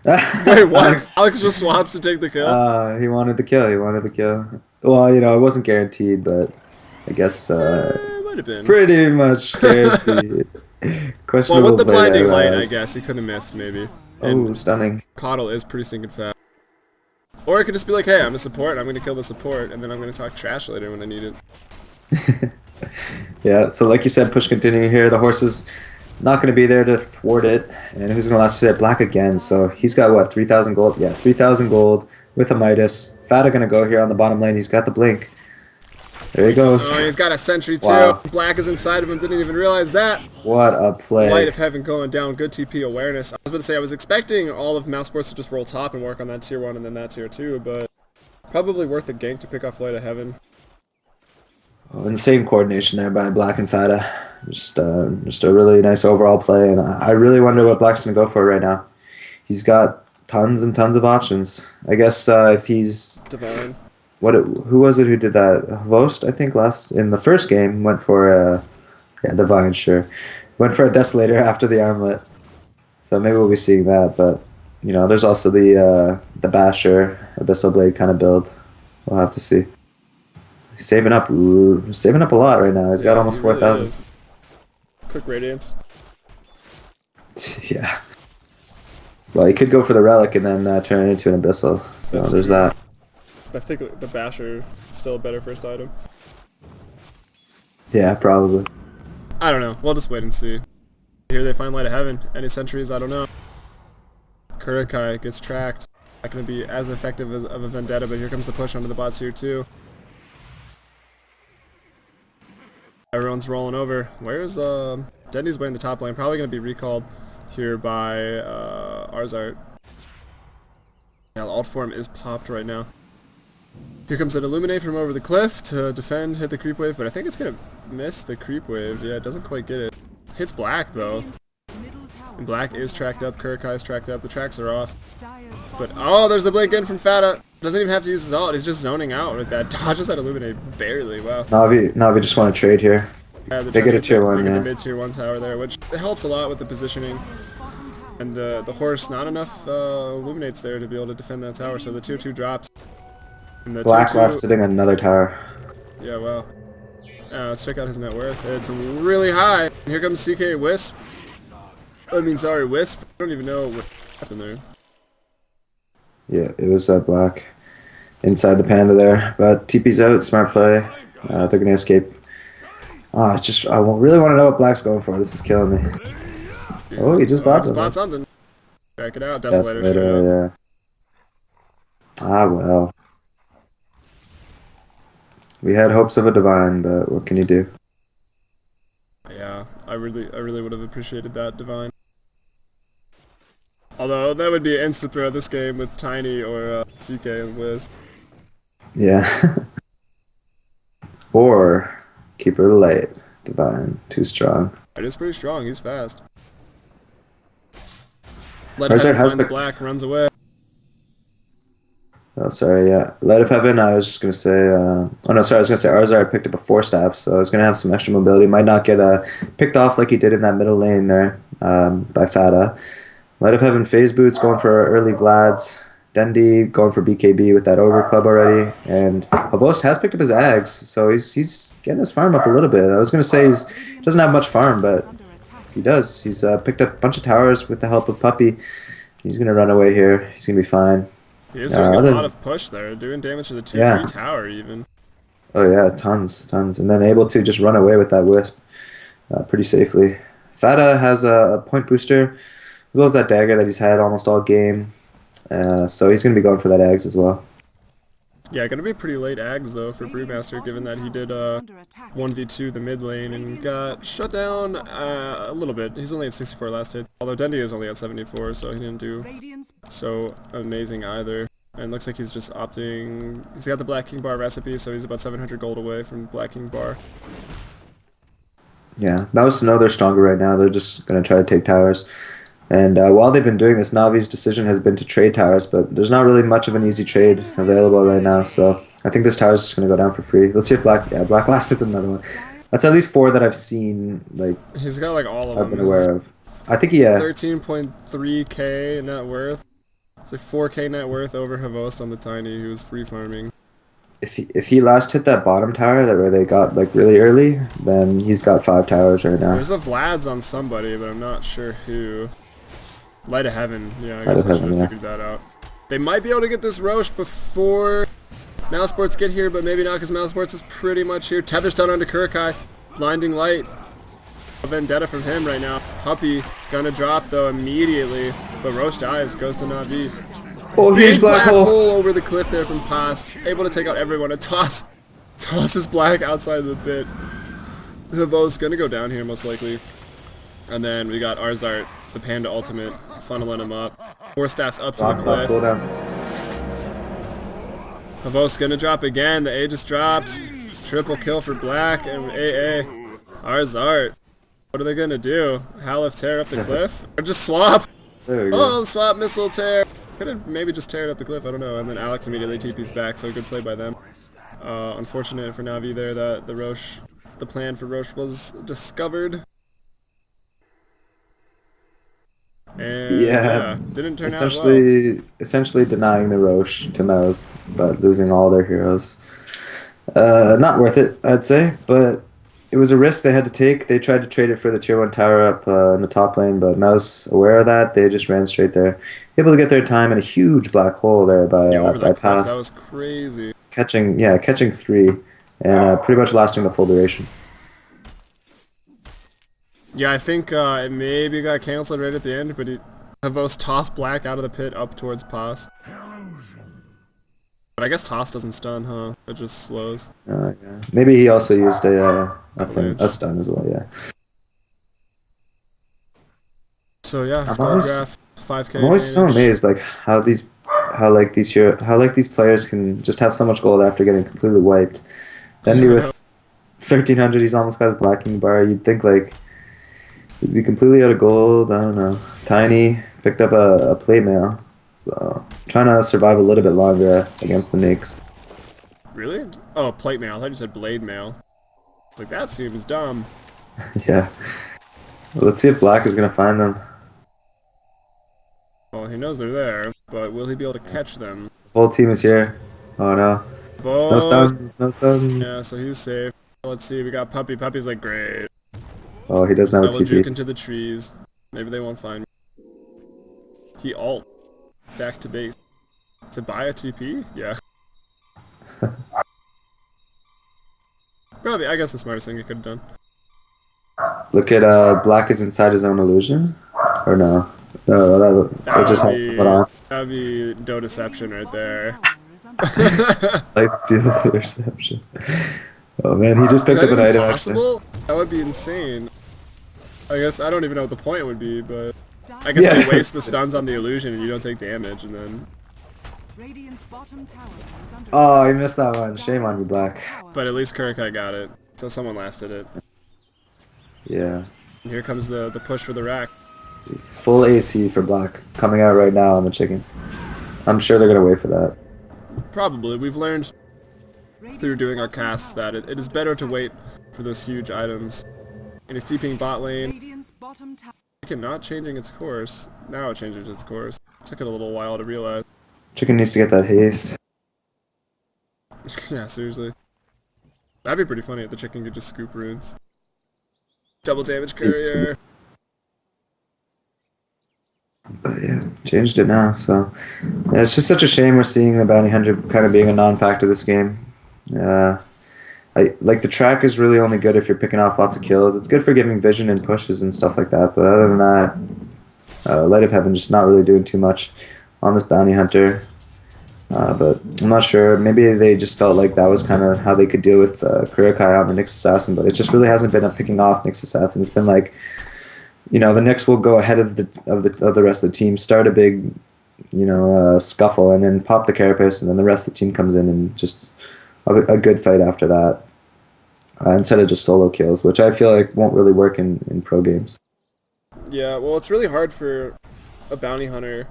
Wait, what? Alex just swaps to take the kill. He wanted the kill. He wanted the kill. Well, you know, it wasn't guaranteed, but I guess It might have been. pretty much guaranteed. Questionable. Well, with the play blinding there, light, I guess he could have missed maybe. Oh, And stunning. Coddle is pretty stinking fast. Or it could just be like, hey, I'm a support, I'm going to kill the support, and then I'm going to talk trash later when I need it. Yeah, so like you said, push continuing here. The horse is not going to be there to thwart it. And who's going to last hit at Black again? So he's got, what, 3,000 gold? Yeah, 3,000 gold with a Midas. Fata going to go here on the bottom lane. He's got the blink. There he goes. Oh, he's got a sentry too. Wow. Black is inside of him, didn't even realize that. What a play. Light of Heaven going down, good TP awareness. I was about to say, I was expecting all of Mouse Sports to just roll top and work on that tier 1 and then that tier 2, but probably worth a gank to pick off Light of Heaven. And the same coordination there by Black and Fata. Just a really nice overall play, and I really wonder what Black's going to go for right now. He's got tons and tons of options. I guess if he's... Divine. Who was it who did that? Vost, I think, in the first game went for yeah, Divine, sure. Went for a Desolator after the armlet. So maybe we'll be seeing that, but you know, there's also the Basher, Abyssal Blade kind of build. We'll have to see. He's saving up a lot right now. He's got almost 4,000. Really quick Radiance. Yeah. Well, he could go for the Relic and then turn it into an Abyssal. So That's there's true. that. I think the Basher is still a better first item. Yeah, probably. I don't know. We'll just wait and see. Here they find Light of Heaven. Any sentries? I don't know. Kurikai gets tracked. Not going to be as effective as of a vendetta, but here comes the push onto the bots here too. Everyone's rolling over. Where's Dendy's way in the top lane? Probably going to be recalled here by Arzart. Yeah, the alt form is popped right now. Here comes an Illuminate from over the cliff to defend, hit the creep wave, but I think it's going to miss the creep wave. Yeah, it doesn't quite get it. Hits Black though. And Black is tracked up, Kurikai is tracked up, the tracks are off. But, oh, there's the blink in from Fata. Doesn't even have to use his ult, he's just zoning out with that. Dodges that Illuminate barely, wow. Na'Vi just want to trade here. Yeah, they get a tier 1, they yeah. get the mid tier 1 tower there, which helps a lot with the positioning. And the horse, not enough Illuminates there to be able to defend that tower, so the tier 2 drops. And the Black tier 2, last hitting another tower. yeah, wow. Let's check out his net worth. It's really high. And here comes CK Wisp. Wisp. I don't even know what happened there. Yeah, it was Black inside the panda there. But TP's out, smart play. They're going to escape. I really want to know what Black's going for. This is killing me. Yeah. Oh, he just bought something. Bought something. Check it out. Desolator straight up. Yeah. Well. We had hopes of a divine, but what can you do? Yeah, I really would have appreciated that divine. Although that would be an insta throw this game with Tiny or CK and Wisp. Yeah. Or Keeper of the Light, divine, too strong. It is pretty strong. He's fast. Let Arzart him has finds Black, runs away. Oh, sorry, yeah. Light of Heaven, I was just going to say... I was going to say Arzart picked up a 4-step, so I was going to have some extra mobility. Might not get picked off like he did in that middle lane there by Fata. Light of Heaven phase boots going for early Vlads. Dendy going for BKB with that Ogre Club already. And Havost has picked up his Ags, so he's getting his farm up a little bit. I was going to say he doesn't have much farm, but he does. He's picked up a bunch of towers with the help of Puppy. He's going to run away here. He's going to be fine. He is doing a lot of push there, doing damage to the 2-3 tower even. Oh yeah, tons. And then able to just run away with that Wisp pretty safely. Fata has a point booster, as well as that dagger that he's had almost all game. So he's going to be going for that Ags as well. Yeah, going to be pretty late Ags though for Brewmaster, given that he did 1v2 the mid lane and got shut down a little bit. He's only at 64 last hit, although Dendy is only at 74, so he didn't do so amazing either. And looks like he's just opting... He's got the Black King Bar recipe, so he's about 700 gold away from Black King Bar. Yeah, Mouz know they're stronger right now. They're just going to try to take towers. And while they've been doing this, Navi's decision has been to trade towers, but there's not really much of an easy trade available right now, so I think this tower's just going to go down for free. Let's see if Black last hits another one. That's at least 4 that I've seen, like, he's got like all of them. I've been aware of. I think 13.3k net worth. It's like 4k net worth over Havost on the Tiny, who's free farming. If he last hit that bottom tower that where they got like really early, then he's got 5 towers right now. There's a Vlad's on somebody, but I'm not sure who. Light of Heaven, yeah, I guess I should have figured that out. They might be able to get this Roche before Mousesports get here, but maybe not, because Mousesports is pretty much here. Tetherstone onto Kurikai, Blinding Light. A vendetta from him right now. Puppy gonna drop though immediately, but Roche dies, goes to Na'Vi. Oh, huge black hole over the cliff there from Pass, able to take out everyone. A tosses Black outside of the pit. Havo's gonna go down here most likely. And then we got Arzart, the Panda Ultimate, funneling him up. 4 staffs up to the cliff. Havo's gonna drop again. The Aegis drops. Triple kill for Black and AA. Arzart. What are they gonna do? Halif tear up the cliff? Or just swap? There we go. Oh, swap missile tear. Could have maybe just tear it up the cliff, I don't know. And then Alex immediately TP's back, so good play by them. Unfortunate for Na'Vi there that the plan for Roche was discovered. And yeah, didn't turn out well. Essentially denying the Roche to Mouz, but losing all their heroes. Not worth it, I'd say, but it was a risk they had to take. They tried to trade it for the tier 1 tower up in the top lane, but Mouz, aware of that, they just ran straight there. Able to get their time in a huge black hole there by Pass. That was crazy. Catching 3 and pretty much lasting the full duration. Yeah, I think it maybe got canceled right at the end, but Havos tossed Black out of the pit up towards Pass. But I guess toss doesn't stun, huh? It just slows. Yeah. Maybe he also used a Range. stun as well. Yeah. So yeah, I'm gold always, graph, 5k I'm always so advantage. amazed, like how these players can just have so much gold after getting completely wiped. Dendi I know. with 1300, he's almost got his blacking bar. You'd think like he'd be completely out of gold. I don't know. Tiny picked up a plate mail, so trying to survive a little bit longer against the Nakes. Really? Oh, plate mail. I thought you said blade mail. It's like, that seems dumb. Yeah. Well, let's see if Black is gonna find them. Well, he knows they're there, but will he be able to catch them? The whole team is here. Oh no. No Oh, stuns. No stuns. yeah, so he's safe. Let's see, we got Puppy. Puppy's like, great. Oh, he doesn't have a Double juke TP. into the trees. Maybe they won't find me. He ult. Back to base. To buy a TP? Yeah. Probably, I guess the smartest thing he could have done. Look at Black is inside his own illusion, or no? No, that just happened. Hold on. That'd be Dodeception right there. Lifesteal reception. Oh man, he just Is picked that up an even item actually. possible? That would be insane. I guess I don't even know what the point would be, but I guess they waste the stuns on the illusion and you don't take damage, and then. Radiant's bottom tower is under Oh, you missed that one. Shame on you, Black. But at least Kurikai got it, so someone lasted it. Yeah. And here comes the push for the rack. Jeez. Full AC for Black coming out right now on the chicken. I'm sure they're gonna wait for that. Probably. We've learned through doing our casts that it is better to wait for those huge items. And he's TPing bot lane. Radiant's bottom tower. Not changing its course. Now it changes its course. Took it a little while to realize. Chicken needs to get that haste. Yeah, seriously. That'd be pretty funny if the chicken could just scoop runes. Double damage courier. But yeah, changed it now. So yeah, it's just such a shame we're seeing the bounty hunter kind of being a non-factor this game. Like the track is really only good if you're picking off lots of kills. It's good for giving vision and pushes and stuff like that. But other than that, Light of Heaven just not really doing too much on this bounty hunter. But I'm not sure. Maybe they just felt like that was kind of how they could deal with Kurikai on the Nyx Assassin. But it just really hasn't been a picking off Nyx Assassin. It's been like, you know, the Nyx will go ahead of the rest of the team, start a big, scuffle, and then pop the carapace, and then the rest of the team comes in and just a good fight after that, instead of just solo kills, which I feel like won't really work in pro games. Yeah, well, it's really hard for a bounty hunter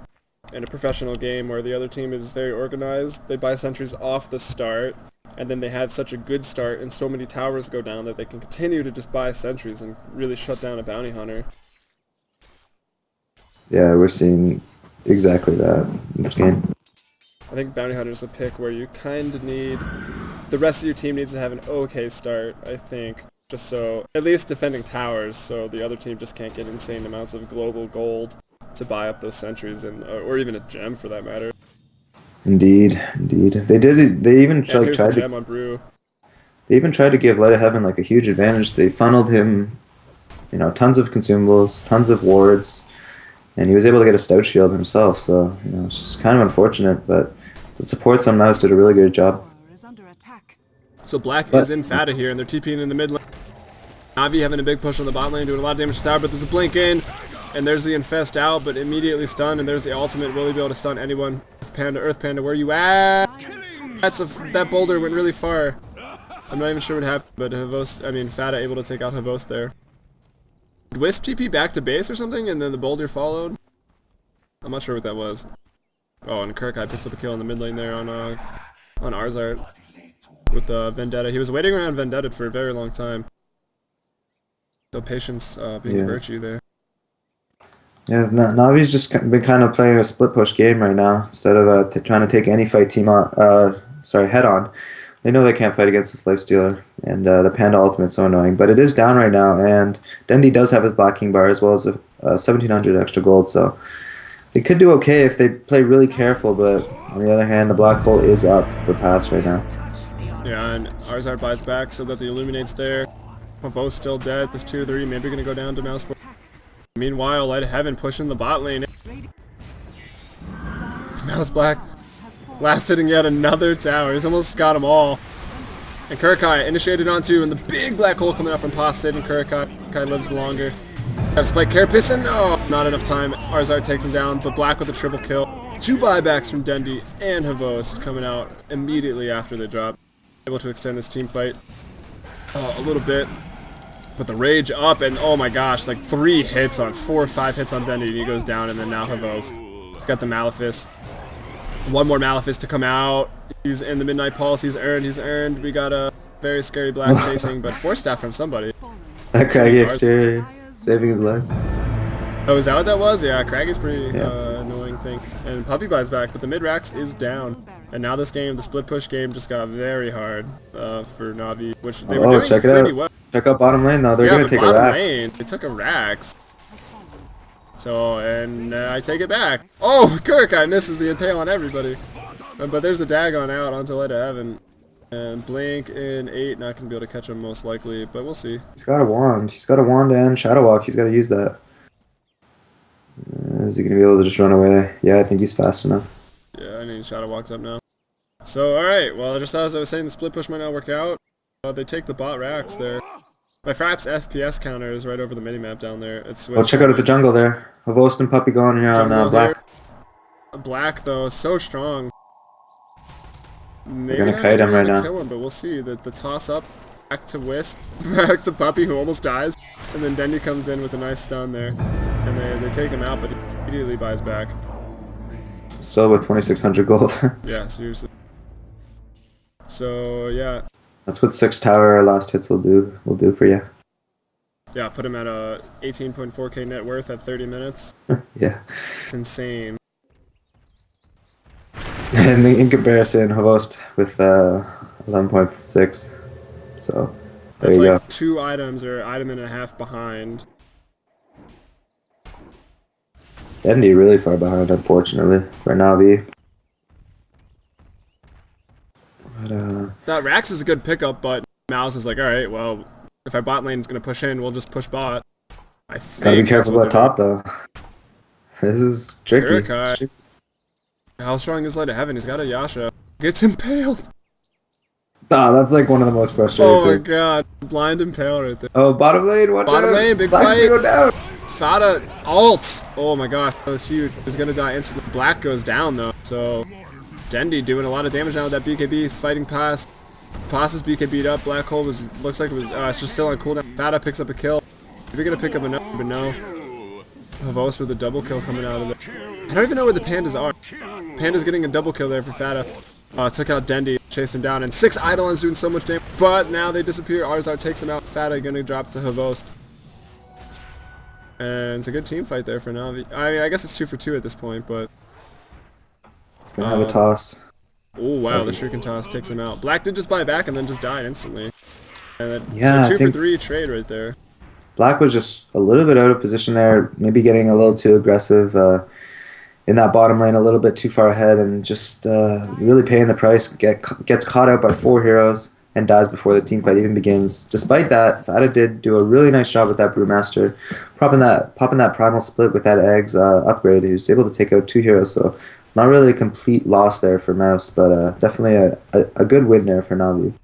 in a professional game where the other team is very organized. They buy sentries off the start, and then they have such a good start and so many towers go down that they can continue to just buy sentries and really shut down a bounty hunter. Yeah, we're seeing exactly that in this game. I think bounty hunter's a pick where you kind of need... The rest of your team needs to have an okay start, I think, just so... At least defending towers, so the other team just can't get insane amounts of global gold to buy up those sentries, and or even a gem for that matter. Indeed. They did it. They even Yeah, here's the tried gem to. on Brew. They even tried to give Light of Heaven like a huge advantage. They funneled him, tons of consumables, tons of wards, and he was able to get a stout shield himself. So it's just kind of unfortunate, but the supports on Mouz did a really good job. tower is under attack. So Black But- is in Fata here, and they're TPing in the mid lane. Navi having a big push on the bot lane, doing a lot of damage to the tower, but there's a blink in, and there's the infest out, but immediately stunned, and there's the ultimate. Will he be able to stun anyone? Earth Panda, where you at? That boulder went really far. I'm not even sure what happened, but Fata able to take out Havos there. Did Wisp TP back to base or something, and then the boulder followed? I'm not sure what that was. Oh, and Kurikai picks up a kill in the mid lane there on Arzart with Vendetta. He was waiting around Vendetta for a very long time. So patience being a virtue there. Yeah, Navi's just been kind of playing a split push game right now instead of trying to take any fight team head on. They know they can't fight against this lifestealer, and the Panda ultimate's so annoying. But it is down right now, and Dendi does have his blacking bar as well as 1,700 extra gold, so they could do okay if they play really careful. But on the other hand, the Black Bolt is up for pass right now. Yeah, and Arzart buys back so that the Illuminate's there. Pavo's still dead. This 2-3 maybe gonna go down to Mouse. Meanwhile, Light of Heaven pushing the bot lane. Mouse Black Last hitting yet another tower. He's almost got them all. And Kurikai initiated onto, and the big black hole coming out from Pos saving Kurikai. Kurikai lives longer. Got a spike Carapace, and oh, not enough time. Arzar takes him down, but Black with a triple kill. 2 buybacks from Dendi and Havost coming out immediately after the drop. Able to extend this team fight a little bit. But the rage up, and oh my gosh, like 4 or 5 hits on Dendi, and he goes down, and then now Havost. He's got the Malefice. 1 more Malefice to come out. He's in the Midnight Pulse. He's earned. We got a very scary Black chasing, but 4 staff from somebody. That Craggy exterior saving his life. Oh, is that what that was? Yeah, Craggy's pretty annoying thing. And Puppy buys back, but the mid-racks is down. And now this game, the split push game, just got very hard for Na'Vi, which they were doing check it pretty out. well. Check out bottom lane though. They're gonna take a Rax. Lane, they took a Rax. So, and I take it back. Oh, Kurikai misses the impale on everybody. But there's a Dagon out onto Light of Heaven. And Blink in 8, not going to be able to catch him most likely, but we'll see. He's got a wand. He's got a wand and Shadow Walk. He's got to use that. Is he going to be able to just run away? Yeah, I think he's fast enough. Yeah, I mean, Shadow Walk's up now. So, alright, well, just as I was saying, the split push might not work out. They take the bot racks there. My Fraps FPS counter is right over the minimap down there. It's Oh, check out at the jungle there. Havost and Puppy going here on Black. Here. Black, though, is so strong. Maybe They're gonna kite him right now. Kill him, but we'll see. The toss up back to Wisp, back to Puppy, who almost dies, and then Dendi comes in with a nice stun there, and they take him out, but he immediately buys back. Still with 2,600 gold. Yeah, seriously. So yeah. That's what 6 tower last hits will do. Will do for you. Yeah, put him at a 18.4k net worth at 30 minutes. Yeah. It's insane. And in comparison, Havost with 11.6. So there That's you like go. 2 items or item and a half behind. Dendi really far behind, unfortunately, for Na'Vi. But, That Rax is a good pickup, but Mouz is like, alright, well, if our bot lane's gonna push in, we'll just push bot. I think gotta be that's careful what up top, though. This is tricky. Kurikai. How strong is Light of Heaven? He's got a Yasha. Gets impaled. Ah, that's like one of the most frustrating Oh my things. god. Blind impale right there. Oh, bottom lane, watch out. Bottom lane, big Black's fight. gonna go down. Fada ults. Oh my gosh, that was huge. He's gonna die instantly. Black goes down though, so Dendi doing a lot of damage now with that BKB fighting past. Pos' BKB'd up. Black hole looks like it's just still on cooldown. Fada picks up a kill. Maybe gonna pick up another, but no. Havost with a double kill coming out of it. I don't even know where the pandas are. Panda's getting a double kill there for Fada. Took out Dendi, chased him down, and 6 Eidolons doing so much damage. But now they disappear. Arzar takes him out. Fada gonna drop to Havost. And it's a good team fight there for Na'Vi. I mean, I guess it's 2 for 2 at this point, but... He's gonna have a toss. Oh wow, the Shuriken toss takes him out. Black did just buy back and then just died instantly. And Yeah, so I 2 for think- 3 trade right there. Black was just a little bit out of position there, maybe getting a little too aggressive in that bottom lane, a little bit too far ahead, and just really paying the price. Gets caught out by 4 heroes and dies before the team fight even begins. Despite that, Fada did do a really nice job with that Brewmaster, popping that primal split with that eggs upgrade. He was able to take out 2 heroes, so not really a complete loss there for Mouz, but definitely a good win there for Na'Vi.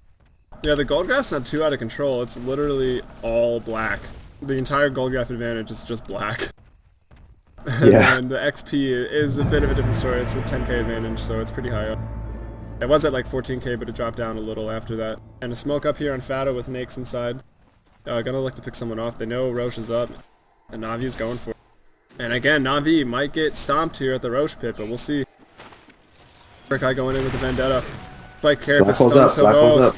Yeah, the gold graph's not too out of control. It's literally all black. The entire gold graph advantage is just black. Yeah. And the XP is a bit of a different story. It's a 10k advantage, so it's pretty high up. It was at like 14k, but it dropped down a little after that. And a smoke up here on Fada with Nakes inside. Gonna look to pick someone off. They know Roche is up, and Navi's going for it. And again, Na'Vi might get stomped here at the Roche pit, but we'll see. Kurikai going in with the Vendetta. Spike Carapace stuns Havost.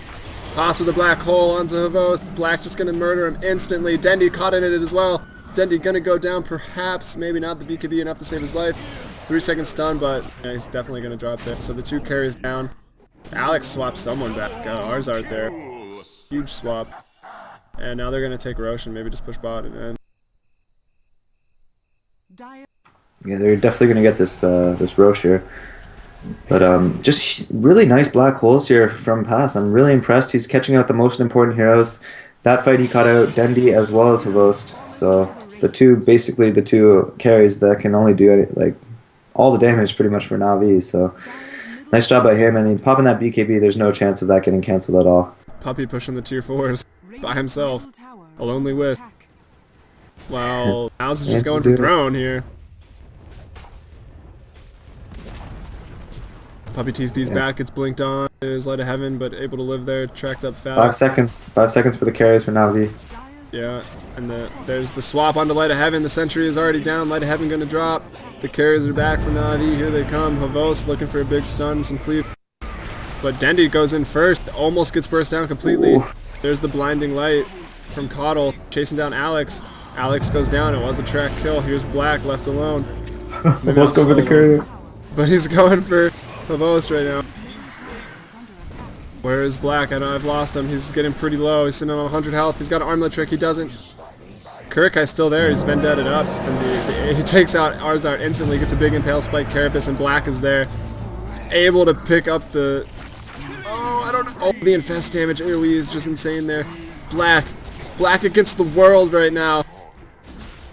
Pos with a black hole onto Havost. Black just gonna murder him instantly. Dendi caught in it as well. Dendi gonna go down, perhaps, maybe not the BKB enough to save his life. 3-second stun, but yeah, he's definitely gonna drop there. So the 2 carries down. Alex swaps someone back. Arzart there. Huge swap. And now they're gonna take Roche and maybe just push bot and Yeah, they're definitely gonna get this this Roche here. But just really nice black holes here from Pass. I'm really impressed. He's catching out the most important heroes. That fight he caught out Dendi as well as Havost. So basically the two carries that can only do like all the damage pretty much for Na'Vi. So Nice job by him, and he popping that BKB. There's no chance of that getting canceled at all. Puppy pushing the tier 4s by himself. A lonely Wisp. Wow, Mouz is just going for throne here. Puppy TP's back, it's blinked on. Is Light of Heaven, but able to live there, tracked up fast. 5 seconds. 5 seconds for the carries for Na'Vi. Yeah, and there's the swap onto Light of Heaven. The sentry is already down. Light of Heaven gonna drop. The carriers are back for Na'Vi. Here they come. Havos looking for a big stun, some cleave. But Dendi goes in first. Almost gets burst down completely. Ooh. There's the blinding light from Coddle chasing down Alex. Alex goes down. It was a track kill. Here's Black left alone. Let's go for the courier. But he's going for Havos right now. Where is Black? I know I've lost him. He's getting pretty low. He's sitting on 100 health. He's got an armlet trick. He doesn't. Kurikai's still there. He's vendetted up. And he takes out Arzart instantly. Gets a big impale spike. Carapace and Black is there. Able to pick up the... Oh, I don't know. Oh, the infest damage. AoE is just insane there. Black against the world right now.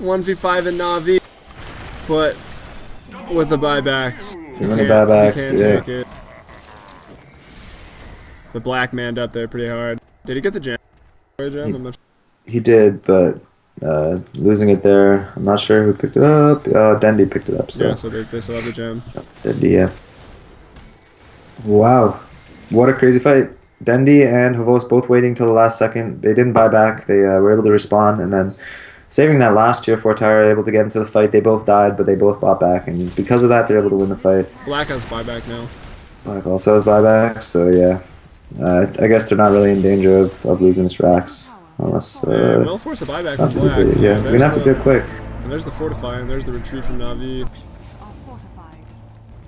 1v5 in Na'Vi. But with the buybacks. He can't take it. The Black manned up there pretty hard. Did he get the gem? He did, but losing it there. I'm not sure who picked it up. Dendi picked it up. So. Yeah, so they still have the gem. Dendi, yeah. Wow. What a crazy fight. Dendi and Havos both waiting till the last second. They didn't buy back. They were able to respawn, and then saving that last tier 4 tower, able to get into the fight. They both died, but they both bought back, and because of that, they're able to win the fight. Black has buyback now. Black also has buyback, so yeah. I guess they're not really in danger of losing his racks. Unless, we'll force a buyback from Black. Yeah, he's going to have to do it quick. And there's the Fortify, and there's the retreat from Na'Vi.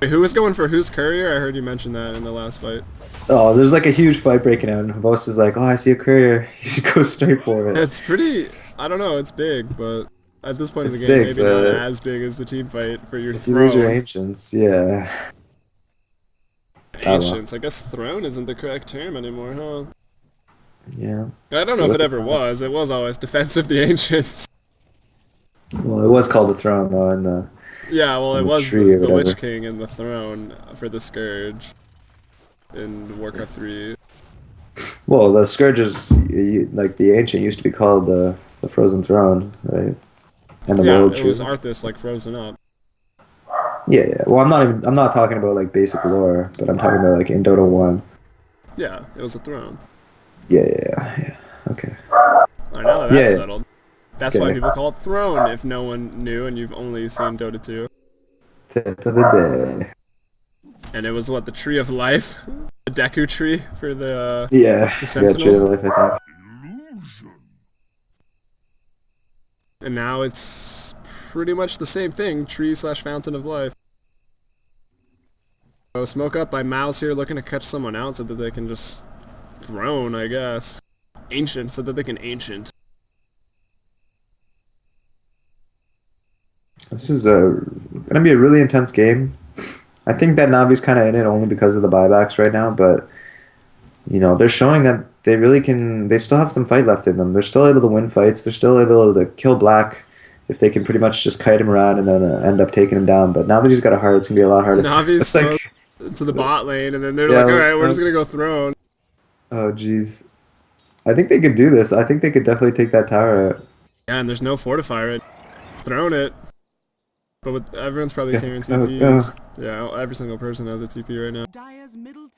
Wait, who was going for whose courier? I heard you mention that in the last fight. Oh, there's like a huge fight breaking out, and Havos is like, oh, I see a courier. He just goes straight for it. It's pretty... I don't know, it's big, but at this point in the game, maybe not as big as the team fight for your throne. You lose your Ancients, yeah. Ancients? I guess throne isn't the correct term anymore, huh? Yeah. I don't know if it ever was. It was always Defense of the Ancients. Well, it was called the throne, though, in the... Yeah, well, it was the Witch King and the throne for the Scourge in Warcraft 3. Well, the Scourge is, like, the Ancient used to be called the Frozen Throne, right? And the World Tree. It was Arthas, like, frozen up. Yeah. Well, I'm not talking about, like, basic lore, but I'm talking about, like, in Dota 1. Yeah, it was a throne. Yeah. Okay. Alright, now that that's settled. That's why people call it Throne, if no one knew and you've only seen Dota 2. Tip of the day. And it was, what, the Tree of Life? The Deku Tree for the Sentinel? Yeah, Tree of Life, I think. And now it's pretty much the same thing, Tree/Fountain of Life. So smoke up by Mouz here, looking to catch someone out so that they can just throne, I guess. Ancient, so that they can Ancient. This is going to be a really intense game. I think that Navi's kind of in it only because of the buybacks right now, but, you know, they're showing that they really can, they still have some fight left in them. They're still able to win fights. They're still able to kill Black if they can pretty much just kite him around and then end up taking him down. But now that he's got a heart, it's going to be a lot harder. Navi's like to the bot lane, and then they're like, alright, we're just going to go throne. Oh, jeez. I think they could do this. I think they could definitely take that tower out. Yeah, and there's no fortifier. Throne it. But everyone's probably carrying TPs. Yeah, every single person has a TP right now.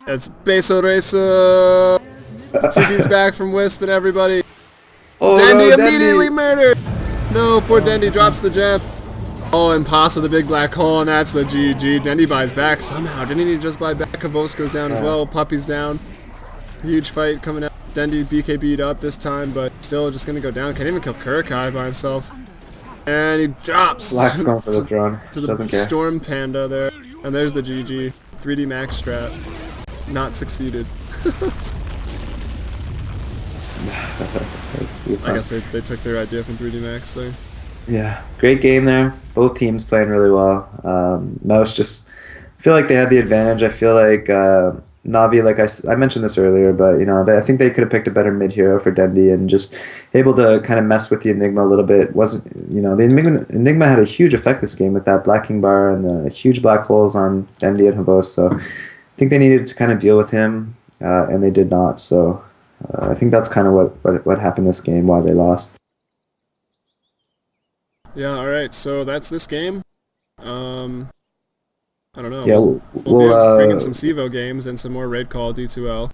It's Beso Reso! TP's back from Wisp and everybody. Oh, Dendi immediately murdered! No, poor Dendi drops the gem. Oh, and Pass with a big black hole, and that's the GG. Dendi buys back somehow. Didn't he just buy back? Havos goes down as well. Puppy's down. Huge fight coming out. Dendi BKB'd up this time, but still just gonna go down. Can't even kill Kurikai by himself. And he drops Black's going for the drone. to the Storm Panda there. And there's the GG. 3D Max strat. Not succeeded. I guess they took their idea from 3D Max there. Yeah, great game there. Both teams playing really well. Mouz just feel like they had the advantage. I feel like Na'Vi, like I mentioned this earlier, but you know, I think they could have picked a better mid hero for Dendi and just able to kind of mess with the Enigma a little bit. Wasn't, you know, the Enigma had a huge effect this game with that Black King bar and the huge black holes on Dendi and Havos. So think they needed to kind of deal with him, and they did not. So I think that's kind of what happened this game, why they lost. Yeah, alright, so that's this game. I don't know. Yeah, We'll be bringing some CEVO games and some more RaidCall D2L.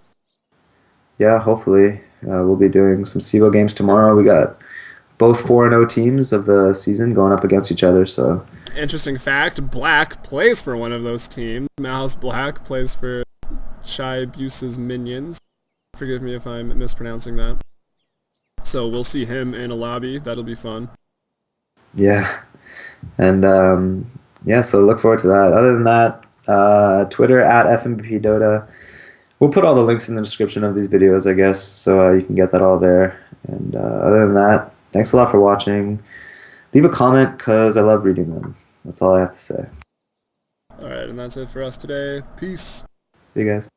yeah, hopefully we'll be doing some CEVO games tomorrow. We got both 4-0 teams of the season going up against each other. So Interesting fact, Black plays for one of those teams. Mouz Black plays for Shy Buse's Minions. Forgive me if I'm mispronouncing that. So we'll see him in a lobby. That'll be fun. yeah, and yeah, so look forward to that. Other than that, Twitter at fmbpdota. We'll put all the links in the description of these videos, I guess, so you can get that all there. And other than that, thanks a lot for watching. Leave a comment because I love reading them. That's all I have to say. Alright, and that's it for us today. Peace. See you guys.